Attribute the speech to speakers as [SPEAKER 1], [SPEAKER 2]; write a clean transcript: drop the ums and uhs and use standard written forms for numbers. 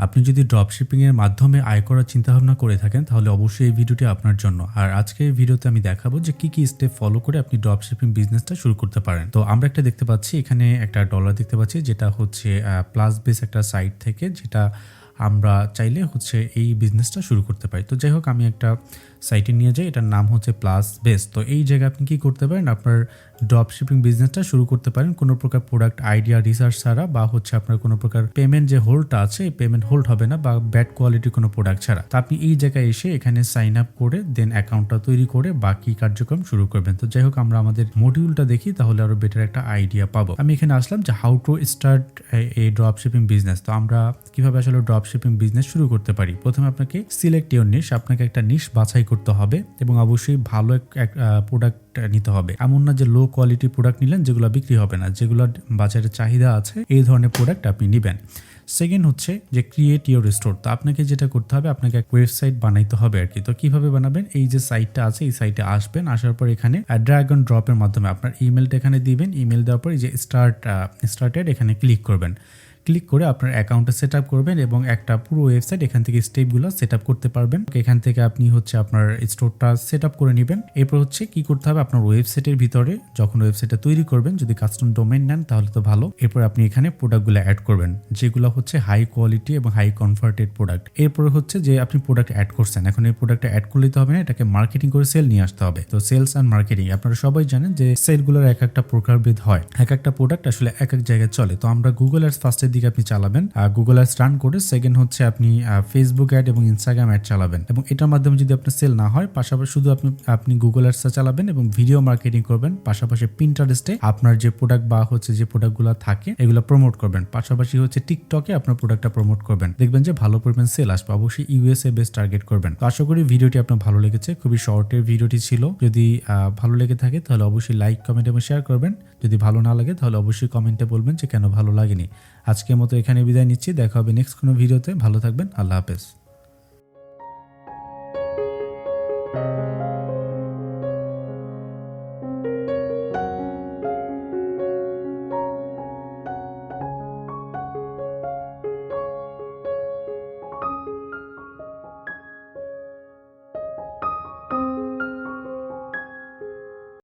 [SPEAKER 1] আপনি যদি ড্রপশিপিং এর মাধ্যমে আয় করার চিন্তাভাবনা করে থাকেন তাহলে অবশ্যই এই ভিডিওটি আপনার জন্য। আর আজকে এই ভিডিওতে আমি দেখাবো যে কি কি স্টেপ ফলো করে আপনি ড্রপশিপিং বিজনেসটা শুরু করতে পারেন। তো আমরা একটা দেখতে পাচ্ছি, এখানে একটা ডলার দেখতে পাচ্ছি, যেটা হচ্ছে প্লাস বেস একটা সাইট থেকে, যেটা আমরা চাইলে হচ্ছে এই বিজনেসটা শুরু করতে পারি। তো যাই হোক, আমি একটা সাইটে নিয়ে যাই, এটার নাম হচ্ছে প্লাস বেস। তো এই জায়গায় আপনি কি করতে পারেন, আপনার ড্রপশিপিং বিজনেসটা শুরু করতে পারেন কোনো প্রকার প্রোডাক্ট আইডিয়া রিসার্চ ছাড়া, বা হচ্ছে আপনার কোনো প্রকার পেমেন্ট যে হোল্ডটা আছে এই পেমেন্ট হোল্ড হবে না, বা ব্যাড কোয়ালিটির কোনো প্রোডাক্ট ছাড়া। তো আপনি এই জায়গায় এসে এখানে সাইন আপ করে দেন অ্যাকাউন্টটা তৈরি করে বাকি কার্যক্রম শুরু করবেন। তো যাই হোক, আমরা আমাদের মডিউলটা দেখি, তাহলে আরো বেটার একটা আইডিয়া পাবো। আমি এখানে আসলাম যে হাউ টু স্টার্ট এই ড্রপশিপিং বিজনেস। তো আমরা কিভাবে আসলে ড্রপশিপিং বিজনেস শুরু করতে পারি। প্রথমে আপনাকে সিলেক্ট ইউর নিশ, আপনাকে একটা নিশ বাছাই করতে হবে এবং অবশ্যই ভালো এক প্রোডাক্ট নিতে হবে। এমন না যে লো কোয়ালিটি প্রোডাক্ট নিলেন যেগুলো বিক্রি হবে না, যেগুলো বাজারে চাহিদা আছে এই ধরনের প্রোডাক্ট আপনি নেবেন। সেকেন্ড হচ্ছে যে ক্রিয়েট ইউর স্টোর। তো আপনাকে যেটা করতে হবে, আপনাকে এক ওয়েবসাইট বানাইতে হবে আর কি। তো কিভাবে বানাবেন, এই যে সাইটটা আছে এই সাইটে আসবেন, আসার পর এখানে ড্র্যাগ অ্যান্ড ড্রপের মাধ্যমে আপনার ইমেলটা এখানে দিবেন। ইমেল দেওয়ার পর এই যে স্টার্টেড এখানে ক্লিক করবেন। ক্লিক করে আপনার অ্যাকাউন্টটা সেট আপ করবেন এবং একটা পুরো ওয়েবসাইট এখান থেকে স্টেপগুলো সেট আপ করতে পারবেন। এখান থেকে আপনি হচ্ছে আপনার স্টোরটা সেট আপ করে নেবেন। এরপর হচ্ছে কি করতে হবে, আপনার ওয়েবসাইটের ভিতরে যখন ওয়েবসাইটটা তৈরি করবেন, যদি কাস্টম ডোমেইন নেন তাহলে তো ভালো। এরপর আপনি এখানে প্রোডাক্টগুলো অ্যাড করবেন, যেগুলো হচ্ছে হাই কোয়ালিটি এবং হাই কনভার্টেড প্রোডাক্ট। এরপর হচ্ছে যে আপনি প্রোডাক্ট অ্যাড করছেন, এখন এই প্রোডাক্টটা অ্যাড করলে তো হবে না, এটাকে মার্কেটিং করে সেল নিয়ে আসতে হবে। তো সেলস অ্যান্ড মার্কেটিং, আপনারা সবাই জানেন যে সেলগুলোর এক একটা প্রকারভেদ হয়, এক একটা প্রোডাক্ট আসলে এক এক জায়গায় চলে। তো আমরা গুগল অ্যাডস ফার্স্টের দিকে আপনি চালাবেন, গুগল অ্যাডস রান করে। সেকেন্ড হচ্ছে আপনি ফেসবুক অ্যাড এবং ইনস্টাগ্রাম অ্যাড চালাবেন, এবং এটার মাধ্যমে যদি আপনার সেল না হয়, পাশাপাশি শুধু আপনি গুগল অ্যাডসটা চালাবেন এবং ভিডিও মার্কেটিং করবেন। পাশাপাশি পিন্টারেস্টে আপনার যে প্রোডাক্ট বা হচ্ছে যে প্রোডাক্টগুলো থাকে এগুলো প্রমোট করবেন। পাশাপাশি হচ্ছে টিকটকে আপনার প্রোডাক্টটা প্রমোট করবেন, দেখবেন যে ভালো পরিমাণ সেল আসবে। অবশ্যই ইউএসএ বেস টার্গেট করবেন। তো আশা করি ভিডিওটি আপনার ভালো লেগেছে, খুবই শর্টের ভিডিওটি ছিল। যদি ভালো লেগে থাকে তাহলে অবশ্যই লাইক, কমেন্ট এবং শেয়ার করবেন। যদি ভালো না লাগে তাহলে অবশ্যই কমেন্টে বলবেন যে কেন ভালো লাগেনি। আজকের মতো এখানে বিদায় নিচ্ছি, দেখা হবে নেক্সট কোনো ভিডিওতে। ভালো থাকবেন, আল্লাহ হাফেজ।